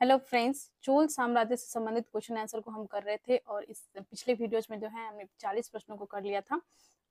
Hello friends, Chola साम्राज्य से संबंधित क्वेश्चन आंसर को हम कर रहे थे और इस पिछले वीडियोज में जो है हमने 40 प्रश्नों को कर लिया था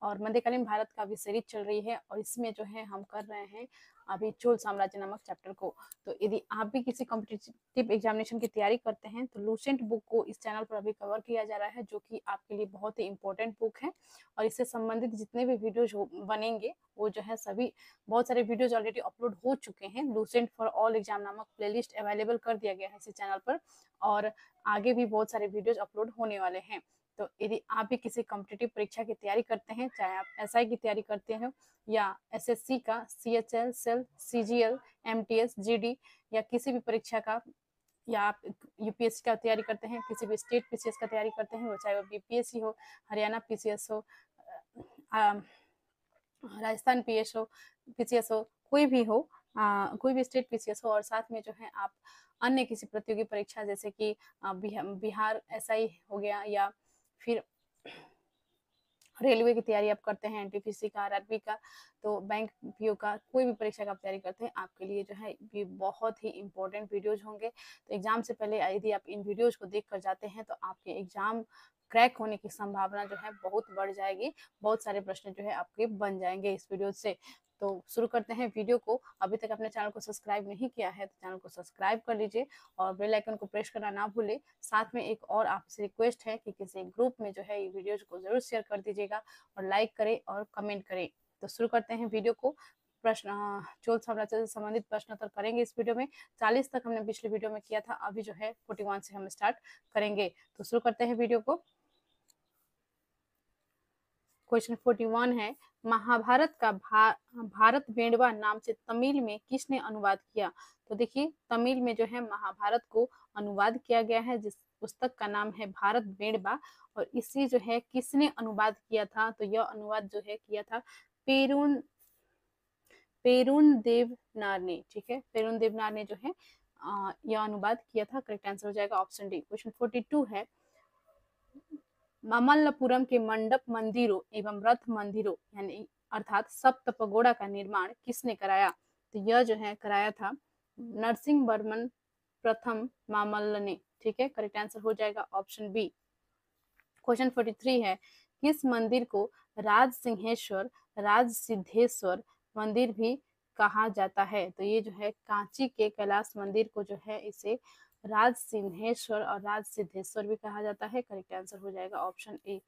और मध्यकालीन भारत का अभी सीरीज चल रही है और इसमें जो है हम कर रहे हैं अभी चोल साम्राज्य नामक चैप्टर को। तो यदि आप भी किसी कॉम्पिटिटिव एग्जामिनेशन की तैयारी करते हैं तो लूसेंट बुक को इस चैनल पर अभी कवर किया जा रहा है, जो कि आपके लिए बहुत ही इंपॉर्टेंट बुक है और इससे संबंधित जितने भी वीडियोज बनेंगे वो जो है सभी बहुत सारे वीडियोज ऑलरेडी अपलोड हो चुके हैं। लूसेंट फॉर ऑल एग्जाम नामक प्लेलिस्ट अवेलेबल कर दिया गया है इसी चैनल पर और आगे भी बहुत सारे वीडियोज अपलोड होने वाले हैं। तो यदि आप भी किसी कॉम्पिटिटिव परीक्षा की तैयारी करते हैं, चाहे आप एसआई की तैयारी करते हैं या एसएससी का, सीएचएल, सेल, सीजीएल, एमटीएस, जीडी या किसी भी परीक्षा का, या आप यूपीएससी का तैयारी करते हैं, किसी भी स्टेट पीसीएस का तैयारी करते हैं, वो चाहे वो बीपीएससी हो, हरियाणा पीसीएस हो, राजस्थान पीसीएस हो, कोई भी हो, कोई भी स्टेट पीसीएस हो और साथ में जो है आप अन्य किसी प्रतियोगी परीक्षा जैसे कि बिहार एसआई हो गया या फिर रेलवे की तैयारी आप करते हैं, एनटीपीसी का, आरआरबी का, तो बैंक पीओ का, कोई भी परीक्षा का आप तैयारी करते हैं, आपके लिए जो है ये बहुत ही इंपॉर्टेंट वीडियोज होंगे। तो एग्जाम से पहले यदि आप इन वीडियोज को देख कर जाते हैं तो आपके एग्जाम क्रैक होने की संभावना जो है बहुत बढ़ जाएगी। बहुत सारे प्रश्न जो है आपके बन जाएंगे इस वीडियो से। तो शुरू करते हैं वीडियो को। अभी तक अपने चैनल को सब्सक्राइब नहीं किया है तो चैनल को सब्सक्राइब कर लीजिए और बेल आइकन को प्रेस करना ना भूलें। साथ में एक और आपसे रिक्वेस्ट है कि किसी ग्रुप में जो है ये वीडियोज को जरूर शेयर कर दीजिएगा और लाइक करें और कमेंट करें। तो शुरू करते हैं वीडियो को। प्रश्न चोल साम्राज्य से संबंधित प्रश्न उत्तर करेंगे इस वीडियो में। 40 तक हमने पिछले वीडियो में किया था, अभी जो है 41 से हम स्टार्ट करेंगे। तो शुरू करते हैं वीडियो को। क्वेश्चन 41 है, महाभारत का भारत बेंडवा नाम से तमिल में किसने अनुवाद किया? तो देखिए, तमिल में जो है महाभारत को अनुवाद किया गया है, जिस पुस्तक का नाम है भारत बेंडवा। और इसी जो है किसने अनुवाद किया था? तो यह अनुवाद जो है किया था पेरुन देवनार ने। ठीक है, पेरुन देवनार ने जो है यह अनुवाद किया था। करेक्ट आंसर हो जाएगा ऑप्शन डी। क्वेश्चन 42 है, मामल्लपुरम के मंडप मंदिरों एवं रथ मंदिरों यानी अर्थात सप्त पगोड़ा का निर्माण किसने कराया? तो यह जो है कराया था नरसिंह वर्मन प्रथम मामल्ल ने। ठीक है, करेक्ट आंसर हो जाएगा ऑप्शन बी। क्वेश्चन 43 है, किस मंदिर को राज सिंहेश्वर, राज सिद्धेश्वर मंदिर भी कहा जाता है? तो ये जो है कांची के कैलाश मंदिर को जो है इसे राज सिंहेश्वर और राज सिद्धेश्वर भी कहा जाता है। करेक्ट आंसर हो जाएगा ऑप्शन ए।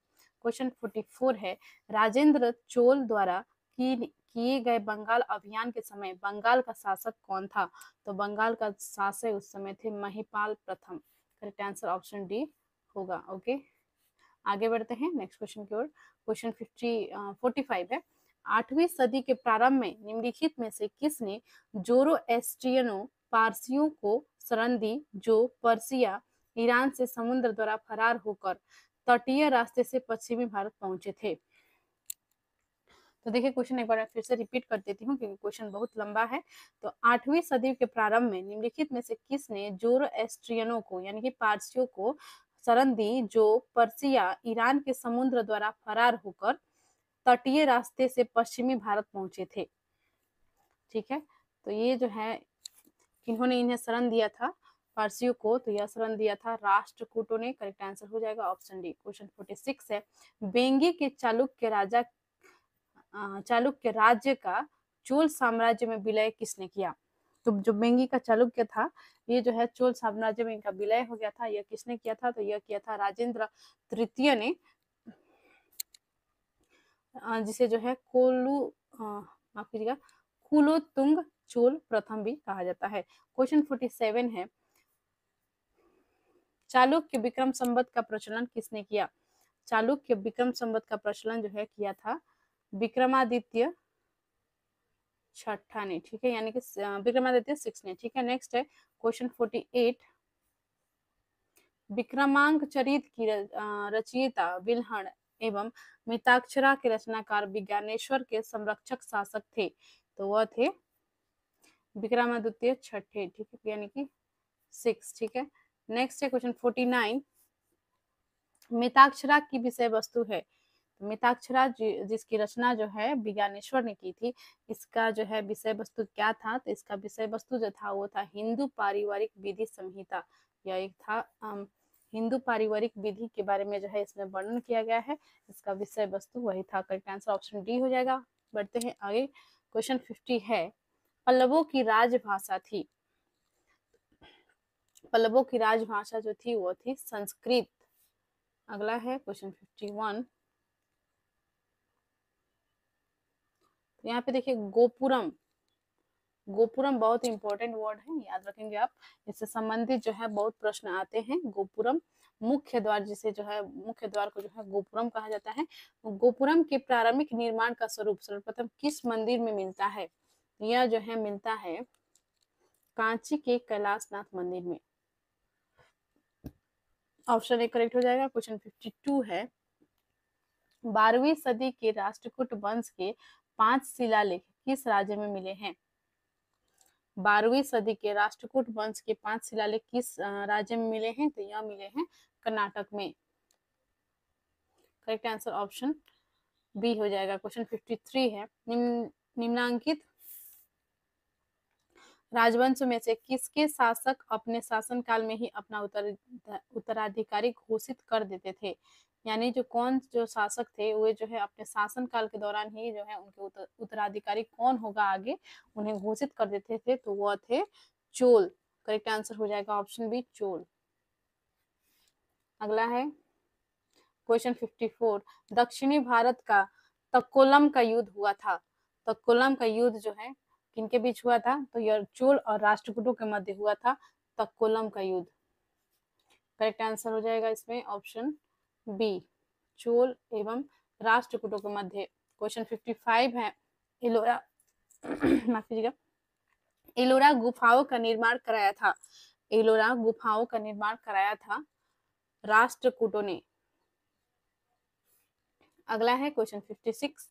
क्वेश्चन 44 है, राजेंद्र चोल द्वारा किए गए बंगाल अभियान के समय बंगाल का शासक कौन था? तो बंगाल का शासक उस समय थे महिपाल प्रथम। करेक्ट आंसर ऑप्शन डी होगा। ओके, आगे बढ़ते हैं नेक्स्ट क्वेश्चन की ओर। क्वेश्चन 45 है, 8वीं सदी के प्रारंभ में निम्नलिखित में से किसने जोरोएस्ट्रियनों पारसियों को शरण दी, जो पर्सिया ईरान से समुद्र द्वारा फरार होकर तटीय रास्ते से पश्चिमी भारत पहुंचे थे? तो देखिए, क्वेश्चन एक बार फिर से रिपीट कर देती हूँ क्योंकि क्वेश्चन बहुत लंबा है। तो 8वीं सदी के प्रारंभ में निम्नलिखित में से किसने जोरोएस्ट्रियनों को यानी कि पारसियों को शरण दी, जो पर्सिया ईरान के समुद्र द्वारा फरार होकर तटीय रास्ते से पश्चिमी भारत पहुंचे थे? ठीक है, तो ये जो है किन्होंने इन्हें शरण दिया था पारसियों को? तो यह शरण दिया था राष्ट्रकूटों ने। करेक्ट आंसर हो जाएगा ऑप्शन डी। क्वेश्चन 46 है, बेंगी के चालुक्य राज्य का चोल साम्राज्य में विलय किसने किया? तो जो बेंगी का चालुक्य था, ये जो है चोल साम्राज्य में इनका विलय हो गया था। यह किसने किया था? तो यह किया था राजेंद्र तृतीय ने, जिसे जो है माफ कीजिएगा, कुलोत्तुंग चोल प्रथम भी कहा जाता है। क्वेश्चन 47 है, चालुक्य विक्रम संवत का प्रचलन किसने किया? चालुक्य विक्रम संवत का प्रचलन जो है किया था विक्रमादित्य छठा ने। ठीक है, यानी कि विक्रमादित्य 6 ने। ठीक है, नेक्स्ट है क्वेश्चन 48, विक्रमांक चरित की रचयिता विल्हण एवं मिताक्षरा के रचनाकार विज्ञानेश्वर के संरक्षक शासक थे? तो वह थे विक्रमादित्य छठे। ठीक है, यानी कि 6। ठीक है, नेक्स्ट है क्वेश्चन 49, मिताक्षरा की विषय वस्तु है। मिताक्षरा जिसकी रचना जो है विज्ञानेश्वर ने की थी, इसका जो है विषय वस्तु क्या था? तो इसका विषय वस्तु जो था वो था हिंदू पारिवारिक विधि संहिता। यह एक था हिंदू पारिवारिक विधि के बारे में जो है इसमें वर्णन किया गया है। इसका विषय वस्तु वही था। करेक्ट आंसर ऑप्शन डी हो जाएगा। बढ़ते हैं आगे। क्वेश्चन 50 है, पल्लवों की राजभाषा थी। पल्लवों की राजभाषा जो थी वो थी संस्कृत। अगला है क्वेश्चन 51। तो यहाँ पे देखिए गोपुरम। गोपुरम बहुत इंपॉर्टेंट वर्ड है, याद रखेंगे आप। इससे संबंधित जो है बहुत प्रश्न आते हैं। गोपुरम मुख्य द्वार, जिसे जो है मुख्य द्वार को जो है गोपुरम कहा जाता है। गोपुरम के प्रारंभिक निर्माण का स्वरूप सर्वप्रथम किस मंदिर में मिलता है? यह जो है मिलता है कांची के कैलाशनाथ मंदिर में। ऑप्शन ए करेक्ट हो जाएगा। क्वेश्चन 52 है, 12वीं सदी के राष्ट्रकूट वंश के 5 शिलालेख किस राज्य में मिले हैं? 12वीं सदी के राष्ट्रकूट वंश के 5 शिलालेख किस राज्य में मिले हैं? तो यह मिले हैं कर्नाटक में। करेक्ट आंसर ऑप्शन बी हो जाएगा। क्वेश्चन 53 है, निम्नांकित राजवंश में से किसके शासक अपने शासनकाल में ही अपना उत्तराधिकारी घोषित कर देते थे? यानी जो शासक थे वे जो है अपने शासनकाल के दौरान ही जो है उनके उत्तराधिकारी कौन होगा आगे उन्हें घोषित कर देते थे, तो वह थे चोल। करेक्ट आंसर हो जाएगा ऑप्शन बी चोल। अगला है क्वेश्चन 54, दक्षिणी भारत का तक्कोलम का युद्ध हुआ था। तक्कोलम का युद्ध जो है किनके बीच हुआ था? तो यह चोल और राष्ट्रकूटों के मध्य हुआ था तक्कोलम का युद्ध। करेक्ट आंसर हो जाएगा इसमें ऑप्शन बी, चोल एवं राष्ट्रकूटों के मध्य। क्वेश्चन 55 है, एलोरा माफ कीजिएगा, एलोरा गुफाओं का निर्माण कराया था। एलोरा गुफाओं का निर्माण कराया था राष्ट्रकूटों ने। अगला है क्वेश्चन 56,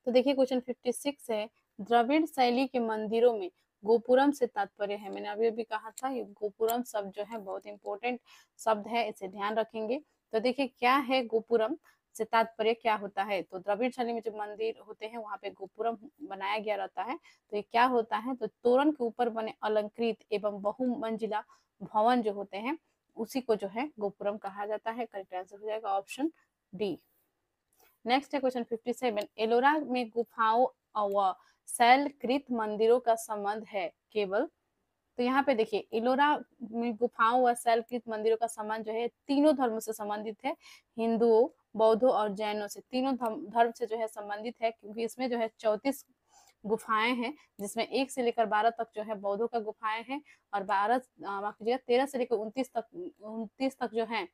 तो देखिए क्वेश्चन 56 है, द्रविड़ शैली के मंदिरों में गोपुरम से तात्पर्य है। मैंने अभी अभी कहा था ये गोपुरम शब्द जो है बहुत इंपॉर्टेंट शब्द है, इसे ध्यान रखेंगे। तो देखिए क्या है गोपुरम से तात्पर्य क्या होता है? तो द्रविड़ शैली में जो मंदिर होते हैं वहां पे गोपुरम बनाया गया रहता है। तो ये क्या होता है? तो तोरण के ऊपर बने अलंकृत एवं बहुमंजिला भवन जो होते हैं उसी को जो है गोपुरम कहा जाता है। करेक्ट आंसर हो जाएगा ऑप्शन डी। नेक्स्ट है क्वेश्चन 57, एलोरा में गुफाओं व शैलकृत मंदिरों का संबंध है केवल? तो यहाँ पे देखिए एलोरा में गुफाओं व शैलकृत मंदिरों का संबंध जो है तीनों धर्मों से संबंधित है, हिंदुओं, बौद्धों और जैनों से। तीनों धर्म से जो है संबंधित है, क्योंकि इसमें जो है 34 गुफाएं हैं, जिसमें 1 से लेकर 12 तक जो है बौद्धों का गुफाएं हैं और 13 से लेकर 29 तक जो है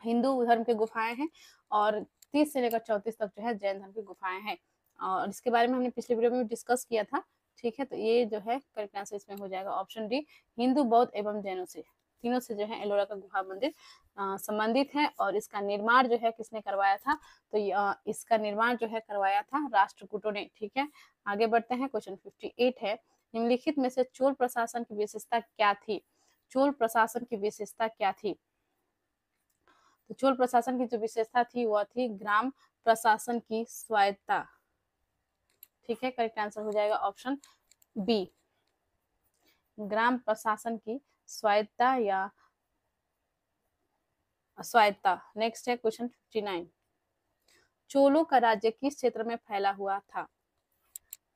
हिंदू धर्म के गुफाएं हैं और 30 से लेकर 34 तक जो है जैन धर्म की गुफाएं हैं। और इसके बारे में हमने पिछले वीडियो में डिस्कस किया था। ठीक है, तो ये जो है करेक्ट आंसर इसमें हो जाएगा ऑप्शन डी, हिंदू, बौद्ध एवं जैनों से, तीनों से जो है एलोरा का गुफा मंदिर संबंधित है। और इसका निर्माण जो है किसने करवाया था? तो इसका निर्माण जो है करवाया था राष्ट्रकूटों ने। ठीक है, आगे बढ़ते हैं। क्वेश्चन 58 है, निम्नलिखित में से चोल प्रशासन की विशेषता क्या थी? चोल प्रशासन की विशेषता क्या थी? तो चोल प्रशासन की जो विशेषता थी वह थी ग्राम प्रशासन की स्वायत्तता। ठीक है, करेक्ट आंसर हो जाएगा ऑप्शन बी, ग्राम प्रशासन की स्वायत्तता या स्वायत्तता। नेक्स्ट है क्वेश्चन 59, चोलों का राज्य किस क्षेत्र में फैला हुआ था?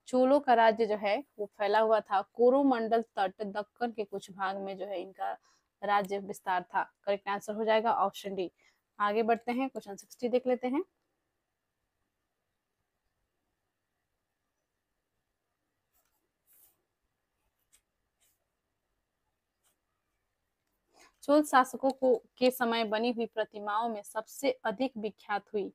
चोलों का राज्य जो है वो फैला हुआ था कोरोमंडल तट दक्कन के कुछ भाग में जो है इनका राज्य विस्तार था। करेक्ट आंसर हो जाएगा ऑप्शन डी। आगे बढ़ते हैं, क्वेश्चन 60 देख लेते हैं। चोल शासकों को के समय बनी हुई प्रतिमाओं में सबसे अधिक विख्यात हुई,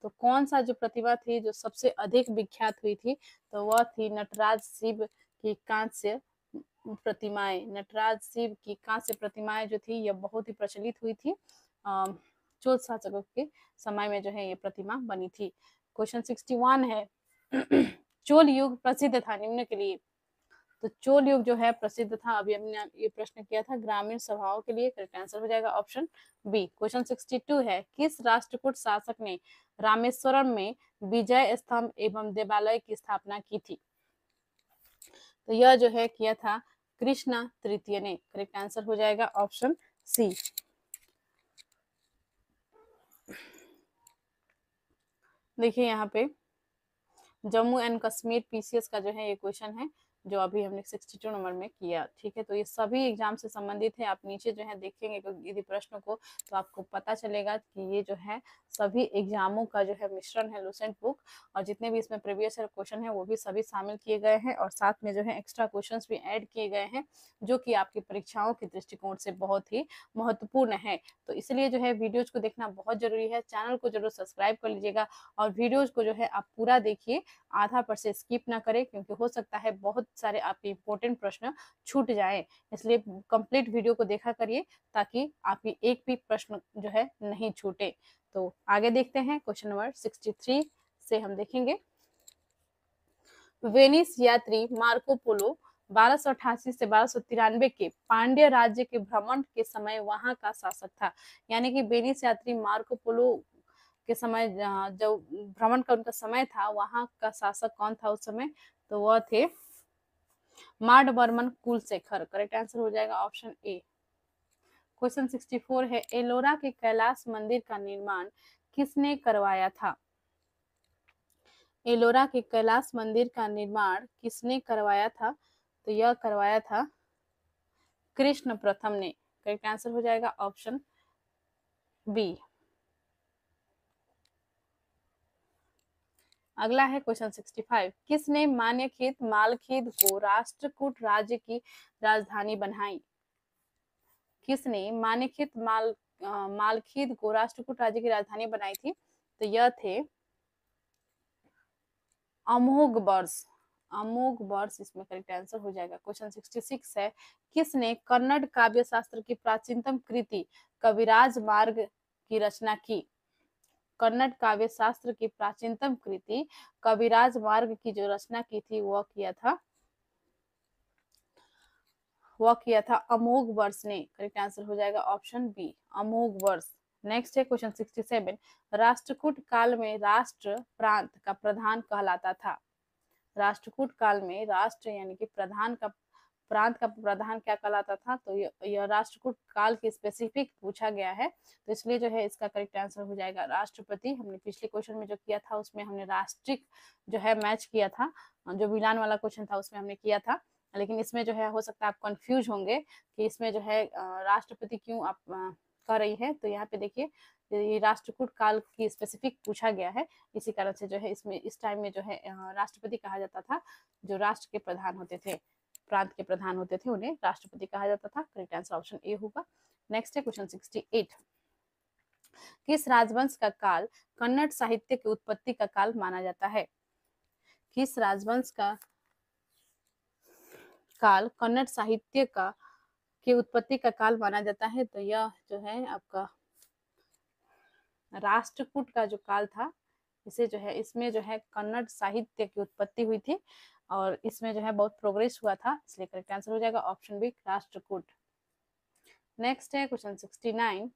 तो कौन सा जो प्रतिमा थी जो सबसे अधिक विख्यात हुई थी? तो वह थी नटराज शिव की कांस्य प्रतिमाएं। नटराज शिव की कांस्य प्रतिमाएं जो थी यह बहुत ही प्रचलित हुई थी। चोल शासकों के समय में जो है ये प्रतिमा बनी थी। क्वेश्चन 61 है, चोल युग प्रसिद्ध था निम्न के लिए। तो चोल युग जो है प्रसिद्ध था, अभी हमने ये प्रश्न किया था ग्रामीण सभाओं के लिए। करेक्ट आंसर हो जाएगा ऑप्शन बी। क्वेश्चन 62 है, किस राष्ट्रकूट शासक ने रामेश्वरम में विजय स्तंभ एवं देवालय की स्थापना की थी? तो यह जो है किया था कृष्ण तृतीय ने। करेक्ट आंसर हो जाएगा ऑप्शन सी। देखिए यहाँ पे जम्मू एंड कश्मीर पीसीएस का जो है ये क्वेश्चन है जो अभी हमने 62 नंबर में किया। ठीक है, तो ये सभी एग्जाम से संबंधित है। आप नीचे जो है देखेंगे यदि प्रश्नों को, तो आपको पता चलेगा कि ये जो है सभी एग्जामों का जो है मिश्रण है लुसेंट बुक, और जितने भी इसमें प्रीवियस ईयर क्वेश्चन है वो भी सभी शामिल किए गए हैं, और साथ में जो है एक्स्ट्रा क्वेश्चन भी ऐड किए गए हैं जो कि आपकी परीक्षाओं के दृष्टिकोण से बहुत ही महत्वपूर्ण है। तो इसलिए जो है वीडियोज को देखना बहुत जरूरी है। चैनल को जरूर सब्सक्राइब कर लीजिएगा और वीडियोज को जो है आप पूरा देखिए, आधा पर से स्किप ना करें, क्योंकि हो सकता है बहुत सारे आपके इंपॉर्टेंट प्रश्न छूट जाए। इसलिए कंप्लीट वीडियो को देखा करिए ताकि आपकी एक भी प्रश्न जो है नहीं छूटे। तो आगे देखते हैं क्वेश्चन नंबर 63 से हम देखेंगे, वेनिस यात्री मार्को पोलो 1288 से 1293 के पांड्य राज्य के भ्रमण के समय वहां का शासक था। यानी कि वेनिस यात्री मार्को पोलो के समय जो भ्रमण का उनका समय था, वहां का शासक कौन था उस समय? तो वह थे मार्डवर्मन कुलशेखर। करेक्ट आंसर हो जाएगा ऑप्शन ए। क्वेश्चन 64 है, एलोरा के कैलाश मंदिर का निर्माण किसने करवाया था? एलोरा के कैलाश मंदिर का निर्माण किसने करवाया था? तो यह करवाया था कृष्ण प्रथम ने। करेक्ट आंसर हो जाएगा ऑप्शन बी। अगला है क्वेश्चन 65, किसने मान्यखेत मालखेद को राष्ट्रकूट राज्य की राजधानी बनाई? किसने मान्यखेत मालखेद को राष्ट्रकूट राज्य की राजधानी बनाई थी? तो यह थे अमोघ वर्ष। अमोघ वर्ष इसमें करेक्ट आंसर हो जाएगा। क्वेश्चन 66 है, किसने कन्नड़ काव्य शास्त्र की प्राचीनतम कृति कविराज मार्ग की रचना की? कन्नड़ काव्य शास्त्र की प्राचीनतम कृति कविराज मार्ग की जो रचना की थी वह किया था अमोघ वर्ष ने। करेक्ट आंसर हो जाएगा ऑप्शन बी, अमोघ वर्ष। नेक्स्ट है क्वेश्चन 67, राष्ट्रकूट काल में राष्ट्र प्रांत का प्रधान कहलाता था? राष्ट्रकूट काल में राष्ट्र यानी कि प्रधान का प्रांत का प्रधान क्या कहलाता था? तो यह राष्ट्रकूट काल के स्पेसिफिक पूछा गया है, तो इसलिए जो है इसका करेक्ट आंसर हो जाएगा राष्ट्रपति। हमने पिछले क्वेश्चन में जो किया था उसमें हमने राष्ट्रिक जो है मैच किया था, जो मिलान वाला क्वेश्चन था उसमें हमने किया था, लेकिन इसमें जो है हो सकता है आप कंफ्यूज होंगे कि इसमें जो है राष्ट्रपति क्यों आप कह रही है। तो यहाँ पे देखिए ये राष्ट्रकूट काल की स्पेसिफिक पूछा गया है, इसी कारण से जो है इसमें इस टाइम में जो है राष्ट्रपति कहा जाता था। जो राष्ट्र के प्रधान होते थे, प्रांत के प्रधान होते थे, उन्हें राष्ट्रपति कहा जाता था। करेक्ट आंसर ऑप्शन ए होगा। नेक्स्ट है क्वेश्चन 68, किस राजवंश का काल कन्नड़ साहित्य की उत्पत्ति का काल माना जाता है? किस राजवंश का काल कन्नड़ साहित्य का की उत्पत्ति का काल माना जाता है? तो यह जो है आपका राष्ट्रकूट का जो काल था, इसे जो है इसमें जो है कन्नड़ साहित्य की उत्पत्ति हुई थी और इसमें जो है बहुत प्रोग्रेस हुआ था, इसलिए करेक्ट आंसर हो जाएगा ऑप्शन बी, राष्ट्रकूट। नेक्स्ट है क्वेश्चन 69,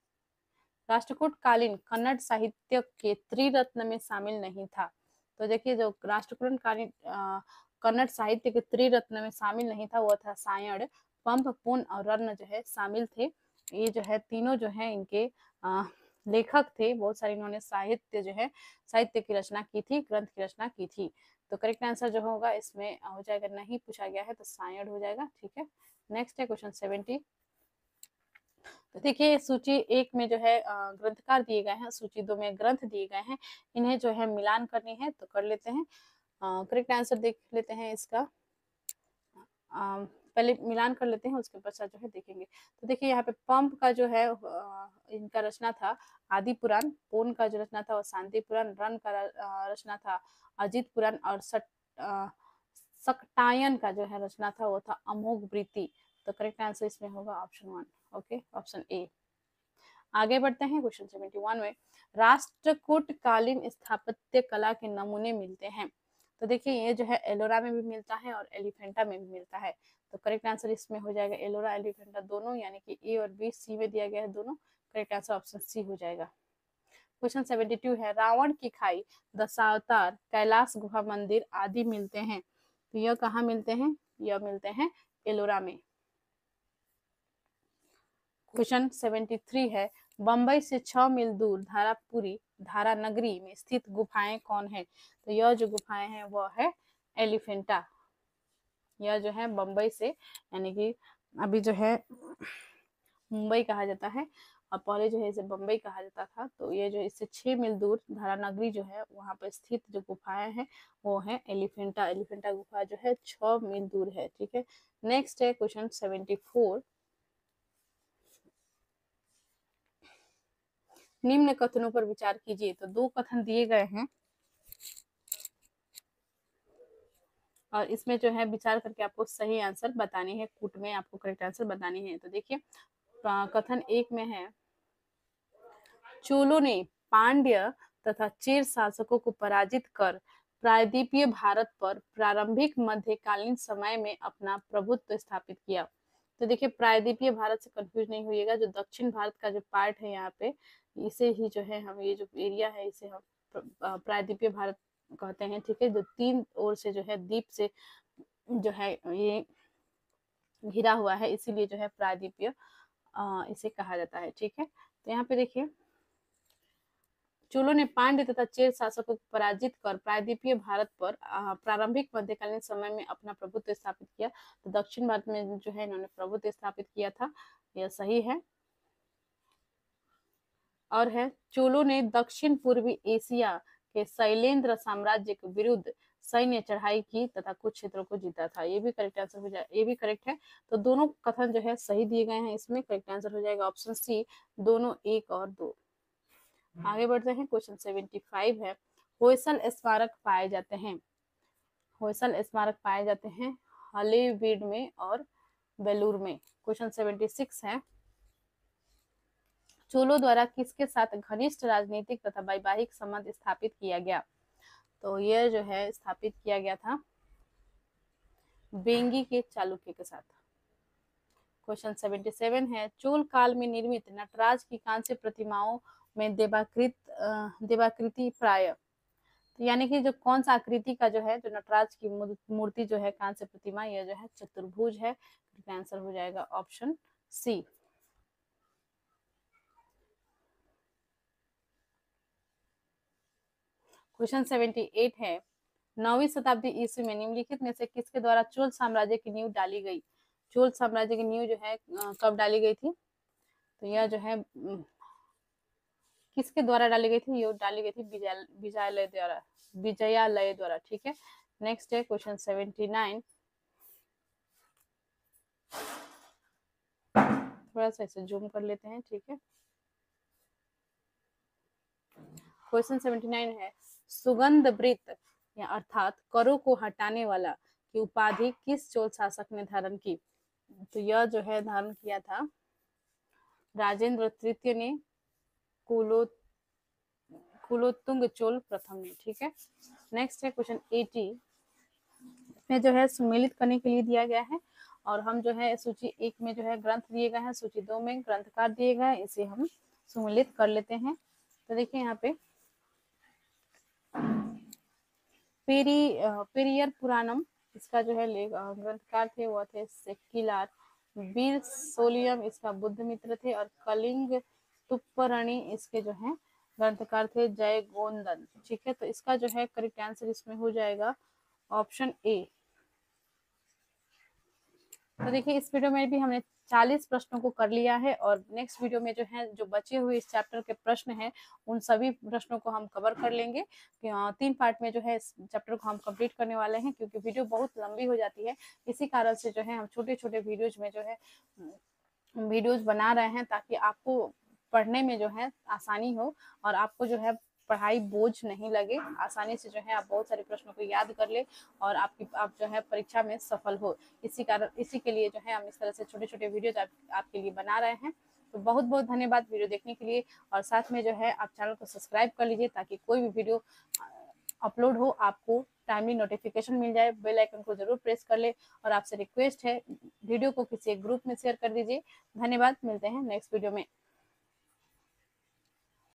राष्ट्रकूट कालीन कन्नड़ साहित्य के त्रिरत्न में शामिल नहीं था। तो देखिए जो राष्ट्रकूट कालीन कन्नड़ साहित्य के त्रिरत्न में शामिल नहीं था, वो था सायण, पंप, पुन और रत्न जो है शामिल थे। ये जो है तीनों जो है इनके लेखक थे, बहुत सारे इन्होंने साहित्य की रचना की थी, ग्रंथ की रचना की थी। तो करेक्ट आंसर जो होगा इसमें हो जाएगा, नहीं पूछा गया है तो सायण हो जाएगा। ठीक है, नेक्स्ट है क्वेश्चन 70। तो देखिए सूची 1 में जो है ग्रंथकार दिए गए हैं, सूची 2 में ग्रंथ दिए गए हैं, इन्हें जो है मिलान करनी है तो कर लेते हैं। करेक्ट आंसर देख लेते हैं इसका, पहले मिलान कर लेते हैं उसके पश्चात जो है देखेंगे। तो देखिए यहाँ पे पंप का जो है इनका रचना था आदि पुराण, पूर्ण का जो रचना था वो शांति पुराण, रन का रचना था अजित पुराण और सकटायन का जो है रचना था वो था अमोघ वृत्ति। तो करेक्ट आंसर इसमें होगा ऑप्शन 1, ओके, ऑप्शन ए। आगे बढ़ते हैं क्वेश्चन 71 में, राष्ट्रकूट कालीन स्थापत्य कला के नमूने मिलते हैं। तो देखिए ये जो है एलोरा में भी मिलता है और एलिफेंटा में भी मिलता है। तो करेक्ट आंसर इसमें हो जाएगा एलोरा एलिफेंटा दोनों, यानी कि ए और बी, सी में दिया गया है दोनों। करेक्ट आंसर ऑप्शन सी हो जाएगा। क्वेश्चन 72 है रावण की खाई, दशावतार, कैलाश गुहा मंदिर आदि मिलते हैं। तो यह कहाँ मिलते हैं? यह मिलते हैं एलोरा में। क्वेश्चन 73 है बंबई से 6 मील दूर धारापुरी धारा नगरी में स्थित गुफाएं कौन है? तो यह जो गुफाएं हैं वह है एलिफेंटा। यह जो है बंबई से, यानी कि अभी जो है मुंबई कहा जाता है और पहले जो है इसे बंबई कहा जाता था। तो ये जो इससे 6 मील दूर धारा नगरी जो है वहां पर स्थित जो गुफाएं हैं वो है एलिफेंटा। एलिफेंटा गुफा जो है 6 मील दूर है। ठीक है, नेक्स्ट है क्वेश्चन 74। निम्न कथनों पर विचार कीजिए। तो दो कथन दिए गए हैं और इसमें जो है विचार करके आपको सही आंसर बताने हैं, कूट में आपको करेक्ट आंसर बताने हैं। तो देखिए कथन एक में है चोलों ने पांड्य तथा चेर शासकों को पराजित कर प्रायद्वीपीय भारत पर प्रारंभिक मध्यकालीन समय में अपना प्रभुत्व स्थापित किया। तो देखिए प्रायद्वीपीय भारत से कंफ्यूज नहीं होइएगा, जो दक्षिण भारत का जो पार्ट है यहाँ पे इसे ही जो है हम, ये जो एरिया है इसे हम प्रायद्वीपीय भारत कहते हैं। ठीक है, जो 3 ओर से जो है द्वीप से जो है ये घिरा हुआ है, इसीलिए जो है प्रायद्वीपीय इसे कहा जाता है। ठीक है, तो यहाँ पे देखिए चोलों ने पांड्य तथा चेर शासकों को पराजित कर प्रायद्वीपीय भारत पर प्रारंभिक मध्यकालीन समय में अपना प्रभुत्व स्थापित किया। तो दक्षिण भारत में जो है इन्होंने प्रभुत्व स्थापित किया था, यह सही है। और है चोलों ने दक्षिण पूर्वी एशिया के शैलेंद्र साम्राज्य के विरुद्ध सैन्य चढ़ाई की तथा कुछ क्षेत्रों को जीता था। ये भी करेक्ट आंसर हो जाए, ये भी करेक्ट है। तो दोनों कथन जो है सही दिए गए हैं, इसमें करेक्ट आंसर हो जाएगा ऑप्शन सी, दोनों 1 और 2। आगे बढ़ते हैं, क्वेश्चन 75 है होयसल स्मारक पाए जाते हैं। होयसल स्मारक पाए जाते हैं हॉलीवुड में और बेलूर में। क्वेश्चन 76 है चोलों द्वारा किसके साथ घनिष्ठ राजनीतिक तथा वैवाहिक संबंध स्थापित किया गया? तो यह जो है स्थापित किया गया था बेंगी के चालुक्य के साथ। क्वेश्चन 77 है चोल काल में निर्मित नटराज की कांस्य प्रतिमाओं में देवाकृति प्राय, यानी कि जो कौन सा आकृति का जो है जो नटराज की मूर्ति जो है कांस्य प्रतिमा, यह जो है चतुर्भुज है। आंसर हो जाएगा ऑप्शन सी। क्वेश्चन 78 है 9वीं शताब्दी ईस्वी में निम्नलिखित में से किसके द्वारा चोल साम्राज्य की नींव डाली गई? चोल साम्राज्य की नींव जो है कब डाली गई थी? तो यह जो है किसके द्वारा डाली गई थी? ये डाली गई थी विजयालय द्वारा। ठीक है, नेक्स्ट है क्वेश्चन 79। थोड़ा सा इसे जूम कर लेते हैं। ठीक है, क्वेश्चन 79 है सुगंध वृत्त या अर्थात करों को हटाने वाला की उपाधि किस चोल शासक ने धारण की? तो यह जो है धारण किया था राजेंद्र तृतीय ने, कुलोत्तुंग चोल प्रथम ने। ठीक है, नेक्स्ट है क्वेश्चन 80 में जो है सुमेलित करने के लिए दिया गया है और हम जो है सूची 1 में जो है ग्रंथ दिए गए हैं, सूची 2 में ग्रंथकार दिए गए हैं, इसे हम सुमेलित कर लेते हैं। तो देखिए यहाँ पे पेरियर पुराणम, इसका जो है ग्रंथकार थे वो थे सेक्किलार। वीर सोलियम इसका बुद्ध मित्र थे और कलिंग तुप्परणी इसके जो है ग्रंथकार थे जय गोंदन। ठीक है, तो इसका जो है करेक्ट आंसर इसमें हो जाएगा ऑप्शन ए। तो देखिए इस वीडियो में भी हमने 40 प्रश्नों को कर लिया है और नेक्स्ट वीडियो में जो है जो बचे हुए इस चैप्टर के प्रश्न हैं उन सभी प्रश्नों को हम कवर कर लेंगे। 3 पार्ट में जो है इस चैप्टर को हम कंप्लीट करने वाले हैं, क्योंकि वीडियो बहुत लंबी हो जाती है। इसी कारण से जो है हम छोटे छोटे वीडियोज में जो है वीडियोज बना रहे हैं ताकि आपको पढ़ने में जो है आसानी हो और आपको जो है पढ़ाई बोझ नहीं लगे, आसानी से जो है आप बहुत सारे प्रश्नों को याद कर ले और आप जो है परीक्षा में सफल हो। इसी के लिए जो है हम इस तरह से छोटे छोटे वीडियोज आपके लिए बना रहे हैं। तो बहुत बहुत धन्यवाद वीडियो देखने के लिए और साथ में जो है आप चैनल को सब्सक्राइब कर लीजिए ताकि कोई भी वीडियो अपलोड हो आपको टाइमली नोटिफिकेशन मिल जाए। बेल आइकन को जरूर प्रेस कर ले और आपसे रिक्वेस्ट है वीडियो को किसी एक ग्रुप में शेयर कर दीजिए। धन्यवाद, मिलते हैं नेक्स्ट वीडियो में।